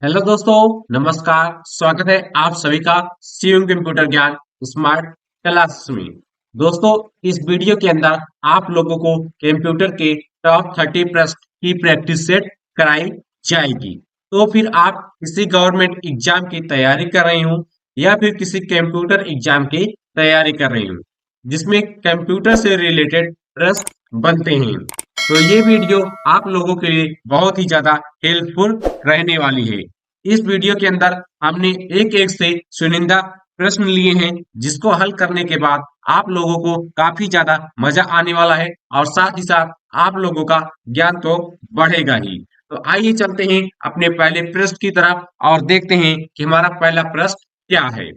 Hello दोस्तों, नमस्कार। स्वागत है आप सभी का शिवम कंप्यूटर ज्ञान स्मार्ट क्लास में। दोस्तों, इस वीडियो के अंदर आप लोगों को कंप्यूटर के टॉप 30 प्रश्न की प्रैक्टिस सेट कराई जाएगी। तो फिर आप किसी गवर्नमेंट एग्जाम की तैयारी कर रहे हो या फिर किसी कंप्यूटर एग्जाम की तैयारी कर रहे हो जिसमें कंप्यूटर से रिलेटेड प्रश्न बनते हैं, तो ये वीडियो आप लोगों के लिए बहुत ही ज्यादा हेल्पफुल रहने वाली है। इस वीडियो के अंदर हमने एक एक से चुनिंदा प्रश्न लिए हैं जिसको हल करने के बाद आप लोगों को काफी ज्यादा मजा आने वाला है और साथ ही साथ आप लोगों का ज्ञान तो बढ़ेगा ही। तो आइए चलते हैं अपने पहले प्रश्न की तरफ और देखते हैं कि हमारा पहला प्रश्न क्या है।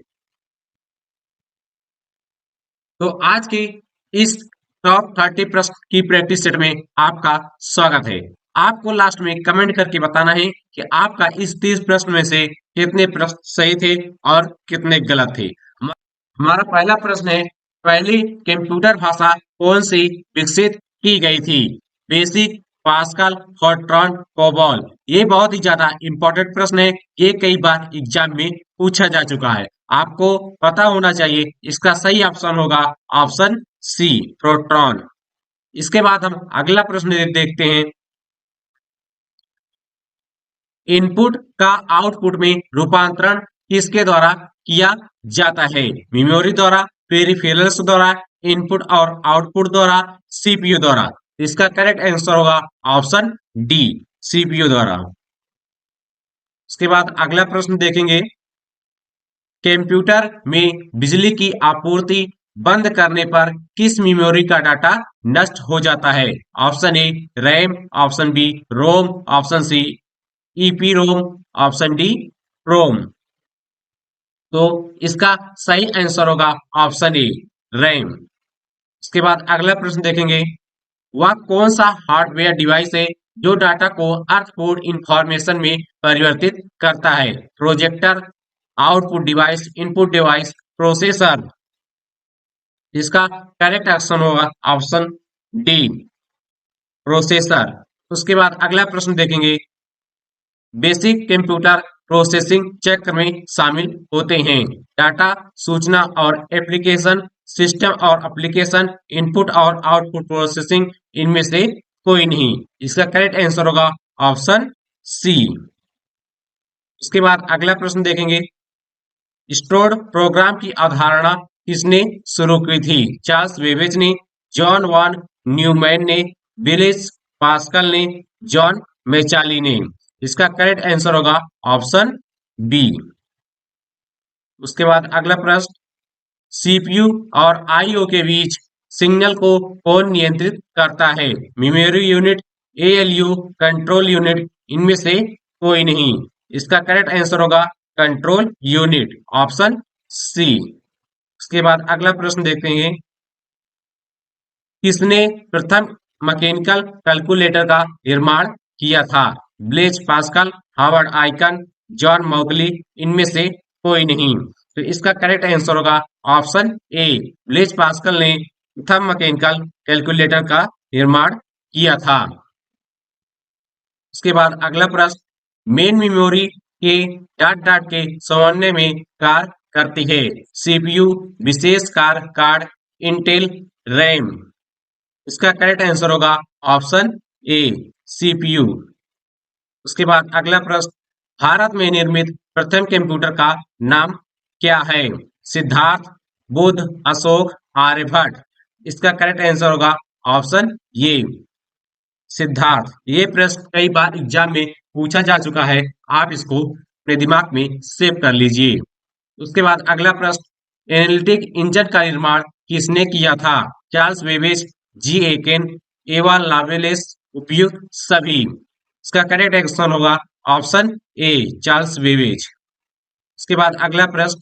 तो आज की इस टॉप 30 प्रश्न की प्रैक्टिस सेट में आपका स्वागत है। आपको लास्ट में कमेंट करके बताना है कि आपका इस 30 प्रश्न में से कितने प्रश्न सही थे और कितने गलत थे। हमारा पहला प्रश्न है, पहली कंप्यूटर भाषा कौन सी विकसित की गई थी? Basic, pascal, Fortran, COBOL. ये बहुत ही ज्यादा इंपॉर्टेंट प्रश्न है। ये कई बार एग्जाम में पूछा जा चुका है। आपको पता होना चाहिए। इसका सही ऑप्शन होगा ऑप्शन सी, प्रोट्रॉन। इसके बाद हम अगला प्रश्न देखते हैं। इनपुट का आउटपुट में रूपांतरण किसके द्वारा किया जाता है? मेमोरी द्वारा, पेरिफेरल्स द्वारा, इनपुट और आउटपुट द्वारा, सीपीयू द्वारा। इसका करेक्ट आंसर होगा ऑप्शन डी, सीपीयू द्वारा। उसके बाद अगला प्रश्न देखेंगे। कंप्यूटर में बिजली की आपूर्ति बंद करने पर किस मेमोरी का डाटा नष्ट हो जाता है? Option A RAM, option B ROM, option C EPROM, option D ROM. तो इसका सही आंसर होगा ऑप्शन ए, रैम। उसके बाद अगला प्रश्न देखेंगे। वह कौन सा हार्डवेयर डिवाइस है जो डाटा को अर्थपूर्ण इंफॉर्मेशन में परिवर्तित करता है? Projector, output device, input device, processor. इसका करेक्ट ऑप्शन होगा ऑप्शन डी, प्रोसेसर। उसके बाद अगला प्रश्न देखेंगे। बेसिक कंप्यूटर प्रोसेसिंग चक्र में शामिल होते हैं डाटा, सूचना और एप्लीकेशन, सिस्टम और एप्लीकेशन, इनपुट और आउटपुट प्रोसेसिंग। इनमें से कोई नहीं। इसका करेक्ट आंसर होगा ऑप्शन सी। उसके बाद अगला प्रश्न देखेंगे। स्टोर्ड प्रोग्राम की अवधारणा किसने शुरू की थी? चार्ल्स बेबेज ने, जॉन वॉन न्यूमैन ने, ब्लेज पास्कल ने, जॉन मेचाली ने। इसका करेक्ट आंसर होगा ऑप्शन बी। उसके बाद अगला प्रश्न। सीपीयू और आईओ के बीच सिग्नल को कौन नियंत्रित करता है? Memory unit, ALU, control unit. इनमें से कोई नहीं। इसका करेक्ट आंसर होगा कंट्रोल यूनिट, ऑप्शन सी। उसके बाद अगला प्रश्न देखते हैं। किसने प्रथम मैकेनिकल कैलकुलेटर का निर्माण किया था? Blaise Pascal, Howard Aiken, John Mauchly. इनमें से कोई नहीं। तो इसका करेक्ट आंसर होगा ऑप्शन ए, ब्लेज पास्कल ने प्रथम मैकेनिकल कैलकुलेटर का निर्माण किया था। उसके बाद अगला प्रश्न। मेन मेमोरी के डॉट डॉट के समन्वय में कार्य करती है? सीपीयू, विशेष कार्य कार्ड, इंटेल, रैम। इसका करेक्ट आंसर होगा ऑप्शन ए, सीपीयू। उसके बाद अगला प्रश्न। भारत में निर्मित प्रथम कंप्यूटर का नाम क्या है? सिद्धार्थ, बुद्ध, अशोक, आर्यभट्ट। इसका करेक्ट आंसर होगा ऑप्शन ए, सिद्धार्थ। ये प्रश्न कई बार एग्जाम में पूछा जा चुका है। आप इसको अपने दिमाग में सेव कर लीजिए। उसके बाद अगला प्रश्न। एनालिटिक इंजन का निर्माण किसने किया था? चार्ल्स बेबेज, जी एकेन, एवा लावेलेस, उपयुक्त सभी। इसका करेक्ट आंसर होगा ऑप्शन ए, चार्ल्स बेबेज। उसके बाद अगला प्रश्न।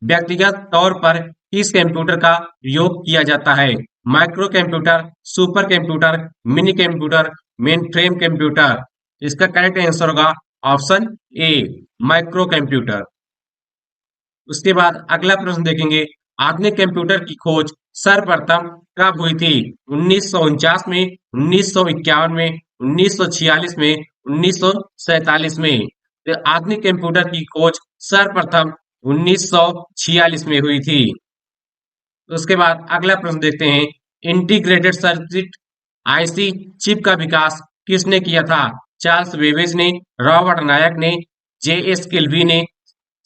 व्यक्तिगत तौर पर किस कंप्यूटर का प्रयोग किया जाता है? Micro computer, super computer, mini computer, main frame computer. इसका करेक्ट आंसर होगा ऑप्शन ए, माइक्रो कंप्यूटर। उसके बाद अगला प्रश्न देखेंगे। आधुनिक कंप्यूटर की खोज सर्वप्रथम कब हुई थी? 1949 में, 1951 में, 1946 में, 1947 में। तो आधुनिक कंप्यूटर की खोज सर्वप्रथम 1946 में हुई थी। उसके बाद अगला प्रश्न देखते हैं, इंटीग्रेटेड सर्किट आईसी चिप का विकास किसने किया था? चार्ल्स बेबेज ने, रॉबर्ट नायक ने, जे.एस. किल्वी ने,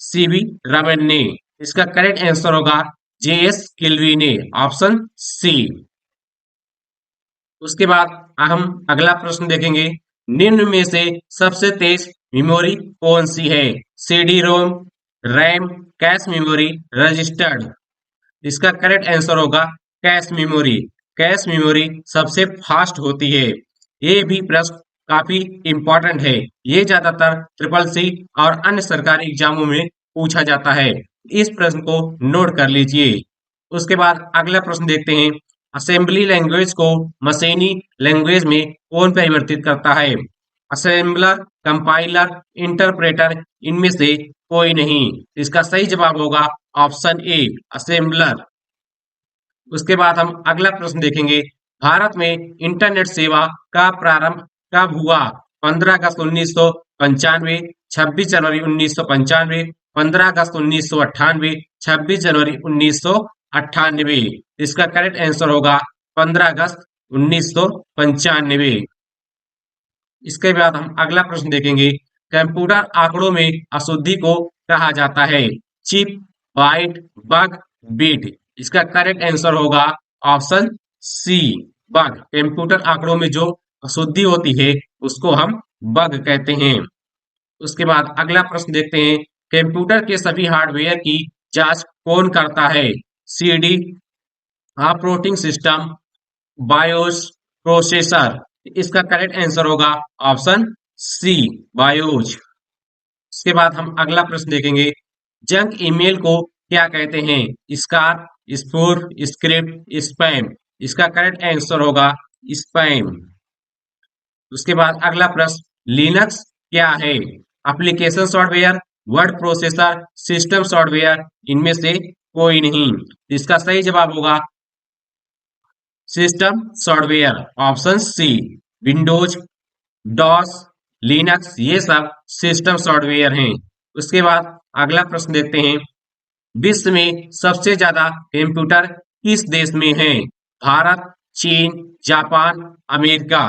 सीवी रमन ने। इसका करेक्ट आंसर होगा जे.एस. किल्वी ने, ऑप्शन सी। उसके बाद हम अगला प्रश्न देखेंगे, निम्न में से सबसे तेज मेमोरी कौन सी है? CD ROM, RAM, cache memory, registered. इसका करेक्ट आंसर होगा कैश मेमोरी। कैश मेमोरी सबसे फास्ट होती है। ये भी प्रश्न काफी इंपॉर्टेंट है। ये ज्यादातर ट्रिपल सी और अन्य सरकारी एग्जामों में पूछा जाता है। इस प्रश्न को नोट कर लीजिए। उसके बाद अगला प्रश्न देखते हैं, असेंबली लैंग्वेज को मशीनी लैंग्वेज में कौन परिवर्तित करता है? असेंबलर, कंपाइलर, इंटरप्रेटर, इनमें से कोई नहीं। इसका सही जवाब होगा ऑप्शन ए, असेंबलर। उसके बाद हम अगला प्रश्न देखेंगे, भारत में इंटरनेट सेवा का प्रारंभ कब हुआ? 15 अगस्त 1995, 26 जनवरी 1995, 15 अगस्त 1998, 26 जनवरी 1998। इसका करेक्ट आंसर होगा 15 अगस्त 1995। इसके बाद हम अगला प्रश्न देखेंगे, कंप्यूटर आंकड़ों में अशुद्धि को कहा जाता है? Chip, byte, bug, bit. इसका करेक्ट आंसर होगा ऑप्शन सी, बग। कंप्यूटर आंकड़ों में जो अशुद्धि होती है उसको हम बग कहते हैं। उसके बाद अगला प्रश्न देखते हैं, कंप्यूटर के सभी हार्डवेयर की जांच कौन करता है? CD, operating system, BIOS, processor. इसका करेक्ट आंसर होगा ऑप्शन सी, बायोस। इसके बाद हम अगला प्रश्न देखेंगे, जंक ईमेल को क्या कहते हैं? Scar, spoof, script, spam. इसका करेक्ट आंसर होगा स्पैम। उसके बाद अगला प्रश्न, लिनक्स क्या है? Application software, word processor, system software, इनमें से कोई नहीं। इसका सही जवाब होगा system software, option C. Windows, DOS, Linux, ये सब सिस्टम सॉफ्टवेयर हैं। उसके बाद अगला प्रश्न देखते हैं, विश्व में सबसे ज्यादा कंप्यूटर किस देश में है? भारत, चीन, जापान, अमेरिका।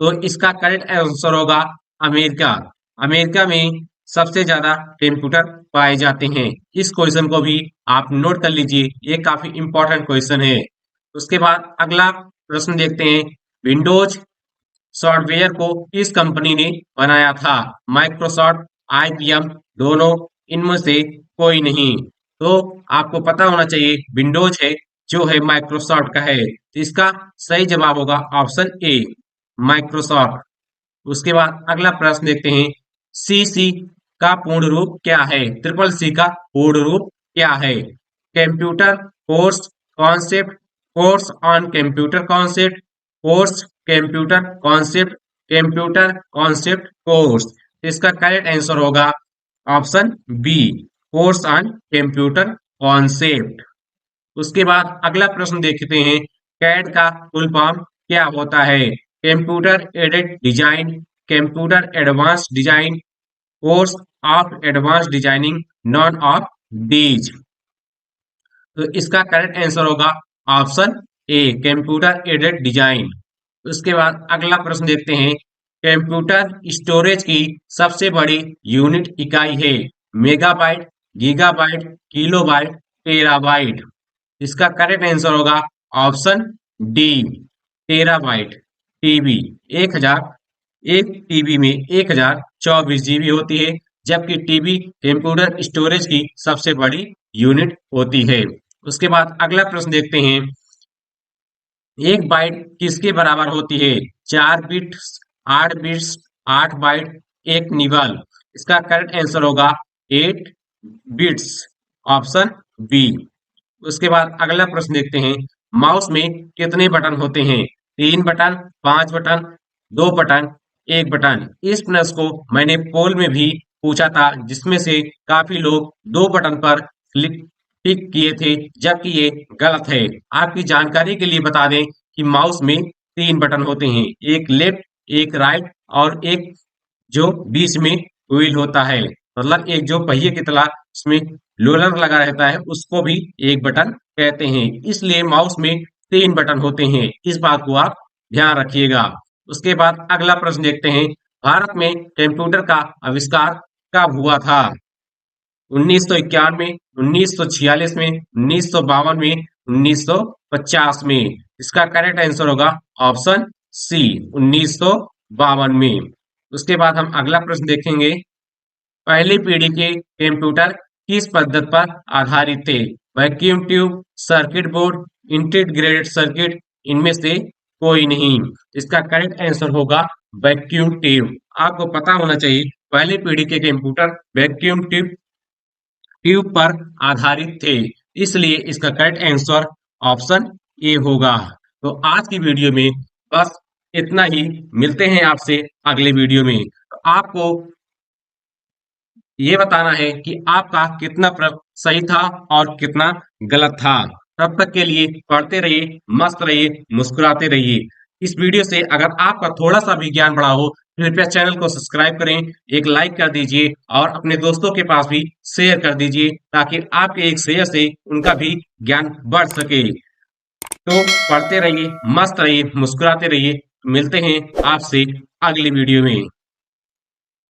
तो इसका करेक्ट आंसर होगा अमेरिका। अमेरिका में सबसे ज्यादा कंप्यूटर पाए जाते हैं। इस क्वेश्चन को भी आप नोट कर लीजिए, ये काफी इंपॉर्टेंट क्वेश्चन है। उसके बाद अगला प्रश्न देखते हैं, विंडोज सॉफ्टवेयर को किस कंपनी ने बनाया था? माइक्रोसॉफ्ट, आईबीएम, दोनों, इनमें से कोई नहीं। तो आपको पता होना चाहिए विंडोज है जो है माइक्रोसॉफ्ट का है। तो इसका सही जवाब होगा ऑप्शन ए, माइक्रोसॉफ्ट। उसके बाद अगला प्रश्न देखते हैं, सी सी का पूर्ण रूप क्या है? ट्रिपल सी का पूर्ण रूप क्या है? Computer course concept, course on computer concept, course computer concept, computer concept course. इसका करेक्ट आंसर होगा option B, course on computer concept. उसके बाद अगला प्रश्न देखते हैं, कैड का फुल फॉर्म क्या होता है? Computer aided design, computer advance design, course of advance designing, none of these. तो इसका करेक्ट आंसर होगा ऑप्शन ए, कंप्यूटर एडेड डिजाइन। उसके बाद अगला प्रश्न देखते हैं, कंप्यूटर स्टोरेज की सबसे बड़ी यूनिट इकाई है? Megabyte, gigabyte, kilobyte, terabyte. इसका करेक्ट आंसर होगा option D, terabyte. TB 1 TB में 1024 जीबी होती है, जबकि टीबी कंप्यूटर स्टोरेज की सबसे बड़ी यूनिट होती है। उसके बाद अगला प्रश्न देखते हैं, एक बाइट किसके बराबर होती है? 4 बिट्स, 8 बिट्स, 8 बाइट, एक निबल। इसका करेक्ट आंसर होगा 8 बिट्स, ऑप्शन बी। उसके बाद अगला प्रश्न देखते हैं, माउस में कितने बटन होते हैं? 3 बटन, 5 बटन, 2 बटन, 1 बटन। इस प्रश्न को मैंने पोल में भी पूछा था, जिसमें से काफी लोग 2 बटन पर क्लिक टिक किए थे, जबकि ये गलत है। आपकी जानकारी के लिए बता दें कि माउस में 3 बटन होते हैं, एक लेफ्ट, एक राइट और एक जो बीच में व्हील होता है, मतलब एक जो पहिए की तरह उसमें रोलर लगा रहता है, उसको भी एक बटन कहते हैं। इसलिए माउस में 3 बटन होते हैं, इस बात को आप ध्यान रखिएगा। उसके बाद अगला प्रश्न देखते हैं, भारत में कंप्यूटर का आविष्कार कब हुआ था? 1991 में, 1946 में, 1952 में, 1950 में। इसका करेक्ट आंसर होगा ऑप्शन सी, 1952 में। उसके बाद हम अगला प्रश्न देखेंगे, पहली पीढ़ी के कंप्यूटर किस पद्धति पर आधारित थे? Vacuum tube, circuit board, integrated circuit, इनमें से कोई नहीं। इसका करेक्ट आंसर होगा वैक्यूम ट्यूब। आपको पता होना चाहिए पहली पीढ़ी के कंप्यूटर वैक्यूम ट्यूब पर आधारित थे, इसलिए इसका करेक्ट आंसर ऑप्शन ए होगा। तो आज की वीडियो में बस इतना ही, मिलते हैं आपसे अगले वीडियो में। तो आपको ये बताना है कि आपका कितना सही था और कितना गलत था। तब तक के लिए पढ़ते रहिए, मस्त रहिए, मुस्कुराते रहिए। इस वीडियो से अगर आपका थोड़ा सा भी ज्ञान बढ़ा हो, कृपया चैनल को सब्सक्राइब करें, एक लाइक कर दीजिए और अपने दोस्तों के पास भी शेयर कर दीजिए, ताकि आपके एक शेयर से उनका भी ज्ञान बढ़ सके। तो पढ़ते रहिए, मस्त रहिए, मुस्कुराते रहिए। मिलते हैं आपसे अगली वीडियो में।